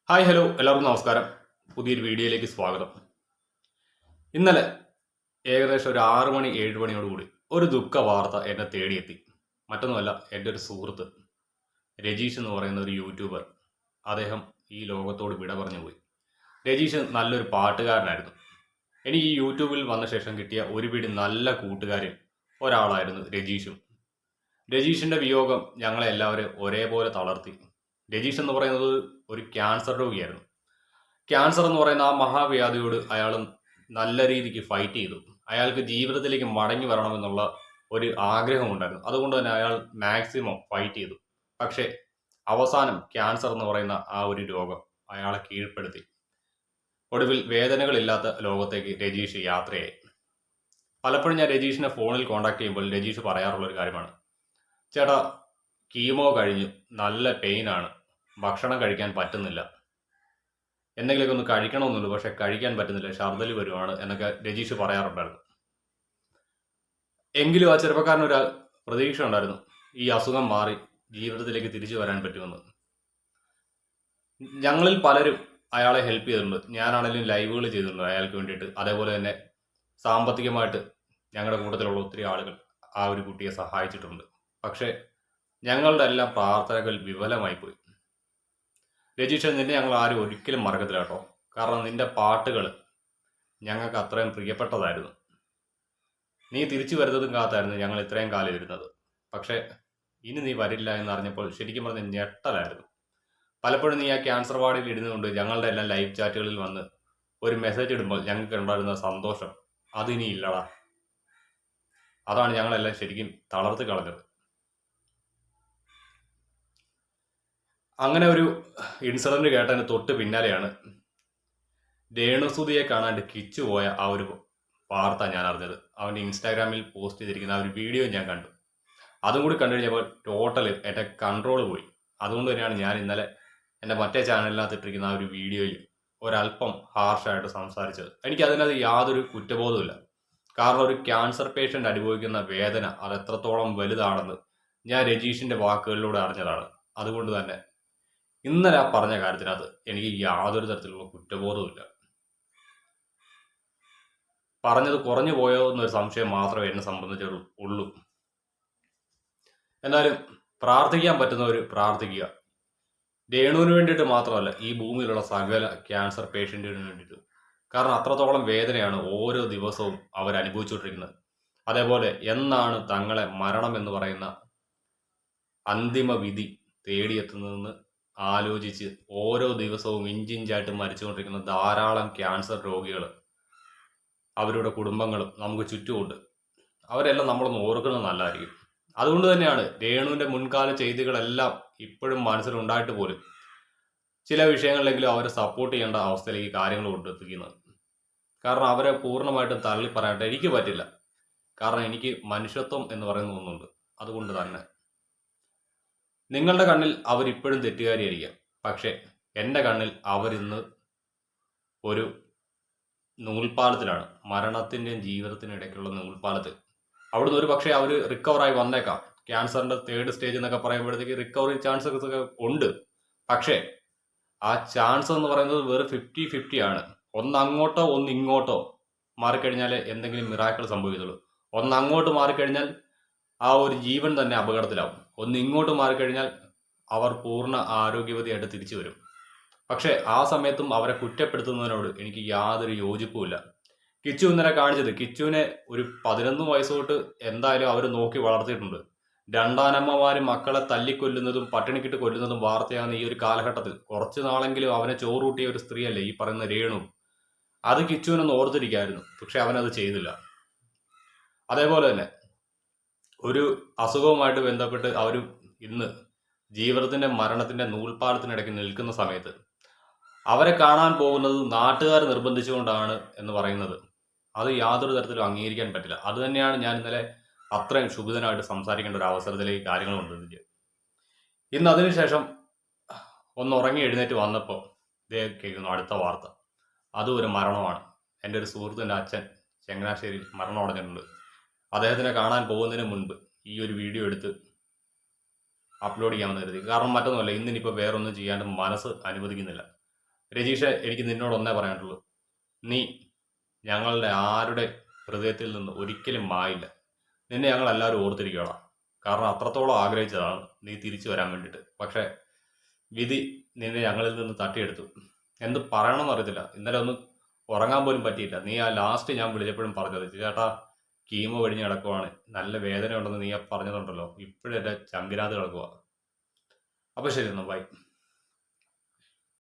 Hi hello എല്ലാവർക്കും നമസ്കാരം. പുതിയൊരു വീഡിയോയിലേക്ക് സ്വാഗതം. ഇന്നലെ ഏകദേശം ഒരു 6 മണി 7 മണിയോടുകൂടി ഒരു ദുഃഖ വാർത്ത എന്നെ തേടിയെത്തി. മറ്റൊന്നുമല്ല, എൻ്റെ ഒരു സുഹൃത്ത് രജീഷ് എന്ന് പറയുന്ന ഒരു യൂട്യൂബർ, അദ്ദേഹം ഈ ലോകത്തോട് വിട പറഞ്ഞു പോയി. രജീഷ് നല്ലൊരു പാട്ടുകാരനായിരുന്നു. എനിക്ക് ഈ യൂട്യൂബിൽ വന്ന ശേഷം കിട്ടിയ ഒരു പിടി നല്ല കൂട്ടുകാരിൽ ഒരാളായിരുന്നു രജീഷും. രജീഷിൻ്റെ വിയോഗം ഞങ്ങളെ എല്ലാവരും ഒരേപോലെ തളർത്തി. രജീഷ് എന്ന് പറയുന്നത് ഒരു ക്യാൻസർ രോഗിയായിരുന്നു. ക്യാൻസർ എന്ന് പറയുന്ന ആ മഹാവ്യാധിയോട് അയാൾ നല്ല രീതിക്ക് ഫൈറ്റ് ചെയ്തു. അയാൾക്ക് ജീവിതത്തിലേക്ക് മടങ്ങി വരണമെന്നുള്ള ഒരു ആഗ്രഹമുണ്ടായിരുന്നു. അതുകൊണ്ട് തന്നെ അയാൾ മാക്സിമം ഫൈറ്റ് ചെയ്തു. പക്ഷേ അവസാനം ക്യാൻസർ എന്ന് പറയുന്ന ആ ഒരു രോഗം അയാളെ കീഴ്പ്പെടുത്തി. ഒടുവിൽ വേദനകളില്ലാത്ത ലോകത്തേക്ക് രജീഷ് യാത്രയായി. പലപ്പോഴും ഞാൻ രജീഷിനെ ഫോണിൽ കോൺടാക്ട് ചെയ്യുമ്പോൾ രജീഷ് പറയാറുള്ള ഒരു കാര്യമാണ്, ചേട്ടാ കീമോ കഴിഞ്ഞു, നല്ല പെയിനാണ്, ഭക്ഷണം കഴിക്കാൻ പറ്റുന്നില്ല, എന്തെങ്കിലുമൊക്കെ ഒന്ന് കഴിക്കണമെന്നുള്ളൂ, പക്ഷെ കഴിക്കാൻ പറ്റുന്നില്ല, ഛർദ്ദൽ വരുവാണ് എന്നൊക്കെ രജീഷ് പറയാറുണ്ടായിരുന്നു. എങ്കിലും ആ ചെറുപ്പക്കാരനൊരു പ്രതീക്ഷ ഉണ്ടായിരുന്നു, ഈ അസുഖം മാറി ജീവിതത്തിലേക്ക് തിരിച്ചു വരാൻ പറ്റുമെന്ന്. ഞങ്ങളിൽ പലരും അയാളെ ഹെൽപ്പ് ചെയ്തിട്ടുണ്ട്. ഞാനാണെങ്കിലും ലൈവുകൾ ചെയ്തിട്ടുണ്ട് അയാൾക്ക് വേണ്ടിയിട്ട്. അതേപോലെ തന്നെ സാമ്പത്തികമായിട്ട് ഞങ്ങളുടെ കൂട്ടത്തിലുള്ള ഒത്തിരി ആളുകൾ ആ ഒരു കുട്ടിയെ സഹായിച്ചിട്ടുണ്ട്. പക്ഷേ ഞങ്ങളുടെ എല്ലാം പ്രാർത്ഥനകൾ വിഫലമായി പോയി. രജീഷ്, നിന്നെ ഞങ്ങൾ ആരും ഒരിക്കലും മറക്കത്തില്ല കേട്ടോ. കാരണം നിന്റെ പാട്ടുകൾ ഞങ്ങൾക്ക് അത്രയും പ്രിയപ്പെട്ടതായിരുന്നു. നീ തിരിച്ചു വരുന്നതും കാത്തായിരുന്നു ഞങ്ങൾ ഇത്രയും കാലം ഇരുന്നത്. പക്ഷേ ഇനി നീ വരില്ല എന്നറിഞ്ഞപ്പോൾ ശരിക്കും പറഞ്ഞ ഞെട്ടലായിരുന്നു. പലപ്പോഴും നീ ആ ക്യാൻസർ വാർഡിൽ ഇരുന്നുകൊണ്ട് ഞങ്ങളുടെ എല്ലാം ലൈവ് ചാറ്റുകളിൽ വന്ന് ഒരു മെസ്സേജ് ഇടുമ്പോൾ ഞങ്ങൾക്ക് ഉണ്ടായിരുന്ന സന്തോഷം അതിനി ഇല്ലടാ. അതാണ് ഞങ്ങളെല്ലാം ശരിക്കും തളർത്ത് കളഞ്ഞത്. അങ്ങനെ ഒരു ഇൻസിഡന്റ് കേട്ടതിന് തൊട്ട് പിന്നാലെയാണ് രേണുസുതിയെ കാണാണ്ട് കിച്ചു പോയ ആ ഒരു വാർത്ത ഞാൻ അറിഞ്ഞത്. അവൻ്റെ ഇൻസ്റ്റാഗ്രാമിൽ പോസ്റ്റ് ചെയ്തിരിക്കുന്ന ആ ഒരു വീഡിയോ ഞാൻ കണ്ടു. അതും കൂടി കണ്ടു കഴിഞ്ഞപ്പോൾ ടോട്ടൽ എൻ്റെ കൺട്രോൾ പോയി. അതുകൊണ്ട് തന്നെയാണ് ഞാൻ ഇന്നലെ എൻ്റെ മറ്റേ ചാനലിനകത്ത് ഇട്ടിരിക്കുന്ന ആ ഒരു വീഡിയോയിൽ ഒരല്പം ഹാർഷായിട്ട് സംസാരിച്ചത്. എനിക്ക് അതിനകത്ത് യാതൊരു കുറ്റബോധമില്ല. കാരണം ഒരു ക്യാൻസർ പേഷ്യൻ്റ് അനുഭവിക്കുന്ന വേദന അത് എത്രത്തോളം വലുതാണെന്ന് ഞാൻ രജീഷിൻ്റെ വാക്കുകളിലൂടെ അറിഞ്ഞതാണ്. അതുകൊണ്ട് തന്നെ ഇന്നലെ ആ പറഞ്ഞ കാര്യത്തിനകത്ത് എനിക്ക് യാതൊരു തരത്തിലുള്ള കുറ്റബോധവുമില്ല. പറഞ്ഞത് കുറഞ്ഞു പോയോ എന്നൊരു സംശയം മാത്രമേ എന്നെ സംബന്ധിച്ചുള്ളൂ. എന്നാലും പ്രാർത്ഥിക്കാൻ പറ്റുന്നവർ പ്രാർത്ഥിക്കുക. രേണുവിന് വേണ്ടിയിട്ട് മാത്രമല്ല, ഈ ഭൂമിയിലുള്ള സകല ക്യാൻസർ പേഷ്യൻറ്റിന് വേണ്ടിയിട്ട്. കാരണം അത്രത്തോളം വേദനയാണ് ഓരോ ദിവസവും അവർ അനുഭവിച്ചുകൊണ്ടിരിക്കുന്നത്. അതേപോലെ എന്നാണ് തങ്ങളെ മരണം എന്ന് പറയുന്ന അന്തിമ വിധി തേടിയെത്തുന്നതെന്ന് ആലോചിച്ച് ഓരോ ദിവസവും ഇഞ്ചിഞ്ചായിട്ട് മരിച്ചുകൊണ്ടിരിക്കുന്ന ധാരാളം ക്യാൻസർ രോഗികൾ, അവരുടെ കുടുംബങ്ങളും നമുക്ക് ചുറ്റുമുണ്ട്. അവരെല്ലാം നമ്മളൊന്ന് ഓർക്കുന്നത് നല്ലതായിരിക്കും. അതുകൊണ്ട് തന്നെയാണ് രേണുവിൻ്റെ മുൻകാല ചെയ്തികളെല്ലാം ഇപ്പോഴും മനസ്സിലുണ്ടായിട്ട് പോലും ചില വിഷയങ്ങളിലെങ്കിലും അവരെ സപ്പോർട്ട് ചെയ്യേണ്ട അവസ്ഥയിലേക്ക് കാര്യങ്ങൾ കൊണ്ടെത്തിക്കുന്നത്. കാരണം അവരെ പൂർണ്ണമായിട്ടും തള്ളി പറയാനായിട്ട് എനിക്ക് പറ്റില്ല. കാരണം എനിക്ക് മനുഷ്യത്വം എന്ന് പറയുന്ന ഒന്നുണ്ട്. അതുകൊണ്ട് തന്നെ നിങ്ങളുടെ കണ്ണിൽ അവരിപ്പോഴും തെറ്റുകാരിയായിരിക്കാം. പക്ഷേ എൻ്റെ കണ്ണിൽ അവരിന്ന് ഒരു നൂൽപ്പാലത്തിലാണ്, മരണത്തിൻ്റെയും ജീവിതത്തിനും ഇടയ്ക്കുള്ള നൂൽപ്പാലത്തിൽ. അവിടുന്ന് ഒരു പക്ഷേ അവർ റിക്കവറായി വന്നേക്കാം. ക്യാൻസറിൻ്റെ 3rd സ്റ്റേജ് എന്നൊക്കെ പറയുമ്പോഴത്തേക്ക് റിക്കവറി ചാൻസസ് ഒക്കെ ഉണ്ട്. പക്ഷേ ആ ചാൻസ് എന്ന് പറയുന്നത് വെറും 50-50 ആണ്. ഒന്ന് അങ്ങോട്ടോ ഒന്ന് ഇങ്ങോട്ടോ മാറിക്കഴിഞ്ഞാൽ എന്തെങ്കിലും മിറാക്കിൾ സംഭവിക്കുള്ളൂ. ഒന്ന് അങ്ങോട്ട് മാറിക്കഴിഞ്ഞാൽ ആ ഒരു ജീവൻ തന്നെ അപകടത്തിലാവും. ഒന്ന് ഇങ്ങോട്ട് മാറിക്കഴിഞ്ഞാൽ അവർ പൂർണ്ണ ആരോഗ്യവതിയായിട്ട് തിരിച്ചു വരും. പക്ഷേ ആ സമയത്തും അവരെ കുറ്റപ്പെടുത്തുന്നതിനോട് എനിക്ക് യാതൊരു യോജിപ്പുമില്ല. കിച്ചു ഇന്നലെ കാണിച്ചത്, കിച്ചുവിനെ ഒരു 11 വയസ്സ് തൊട്ട് എന്തായാലും അവർ നോക്കി വളർത്തിയിട്ടുണ്ട്. രണ്ടാനമ്മമാർ മക്കളെ തല്ലിക്കൊല്ലുന്നതും പട്ടിണിക്കിട്ട് കൊല്ലുന്നതും വാർത്തയാകുന്ന ഈ ഒരു കാലഘട്ടത്തിൽ കുറച്ച് നാളെങ്കിലും അവനെ ചോറൂട്ടിയ ഒരു സ്ത്രീയല്ലേ ഈ പറയുന്ന രേണു. അത് കിച്ചുവിനൊന്ന് ഓർത്തിരിക്കായിരുന്നു. പക്ഷെ അവനത് ചെയ്തില്ല. അതേപോലെ തന്നെ ഒരു അസുഖവുമായിട്ട് ബന്ധപ്പെട്ട് അവർ ഇന്ന് ജീവിതത്തിൻ്റെ മരണത്തിൻ്റെ നൂൽപ്പാലത്തിനിടയ്ക്ക് നിൽക്കുന്ന സമയത്ത് അവരെ കാണാൻ പോകുന്നത് നാട്ടുകാർ നിർബന്ധിച്ചുകൊണ്ടാണ് എന്ന് പറയുന്നത് അത് യാതൊരു തരത്തിലും അംഗീകരിക്കാൻ പറ്റില്ല. അത് തന്നെയാണ് ഞാൻ ഇന്നലെ അത്രയും ശുഭിതനായിട്ട് സംസാരിക്കേണ്ട ഒരു അവസരത്തിലേക്ക് കാര്യങ്ങൾ കൊണ്ടുവന്നത്. ഇന്ന് അതിനുശേഷം ഒന്ന് ഉറങ്ങി എഴുന്നേറ്റ് വന്നപ്പോൾ ഇതേ കേൾക്കുന്നു അടുത്ത വാർത്ത. അതും ഒരു മരണമാണ്. എൻ്റെ ഒരു സുഹൃത്തിൻ്റെ അച്ഛൻ ചങ്ങനാശ്ശേരിയിൽ മരണമടഞ്ഞിട്ടുണ്ട്. അദ്ദേഹത്തിനെ കാണാൻ പോകുന്നതിന് മുൻപ് ഈ ഒരു വീഡിയോ എടുത്ത് അപ്ലോഡ് ചെയ്യാമെന്ന് കരുതി. കാരണം മറ്റൊന്നുമല്ല, ഇന്നിനിപ്പോൾ വേറൊന്നും ചെയ്യാണ്ട് മനസ്സ് അനുവദിക്കുന്നില്ല. രജീഷ്, എനിക്ക് നിന്നോട് ഒന്നേ പറയാനുള്ളൂ. നീ ഞങ്ങളുടെ ആരുടെ ഹൃദയത്തിൽ നിന്ന് ഒരിക്കലും മായില്ല. നിന്നെ ഞങ്ങൾ എല്ലാവരും ഓർത്തിരിക്കണം. കാരണം അത്രത്തോളം ആഗ്രഹിച്ചതാണ് നീ തിരിച്ചു വരാൻ വേണ്ടിയിട്ട്. പക്ഷേ വിധി നിന്നെ ഞങ്ങളിൽ നിന്ന് തട്ടിയെടുത്തു. എന്ത് പറയണമെന്ന് അറിയത്തില്ല. ഇന്നലെ ഒന്ന് ഉറങ്ങാൻ പോലും പറ്റിയില്ല. നീ ആ ലാസ്റ്റ് ഞാൻ വിളിച്ചപ്പോഴും പറഞ്ഞത്, ചേട്ടാ കീമോ കഴിഞ്ഞ് കിടക്കുവാണ്, നല്ല വേദന ഉണ്ടെന്ന് നീ പറഞ്ഞതുണ്ടല്ലോ, ഇപ്പോഴും എൻ്റെ ചങ്കിനകത്ത് കിടക്കുക. അപ്പോൾ ശരി, എന്നാൽ ബൈ.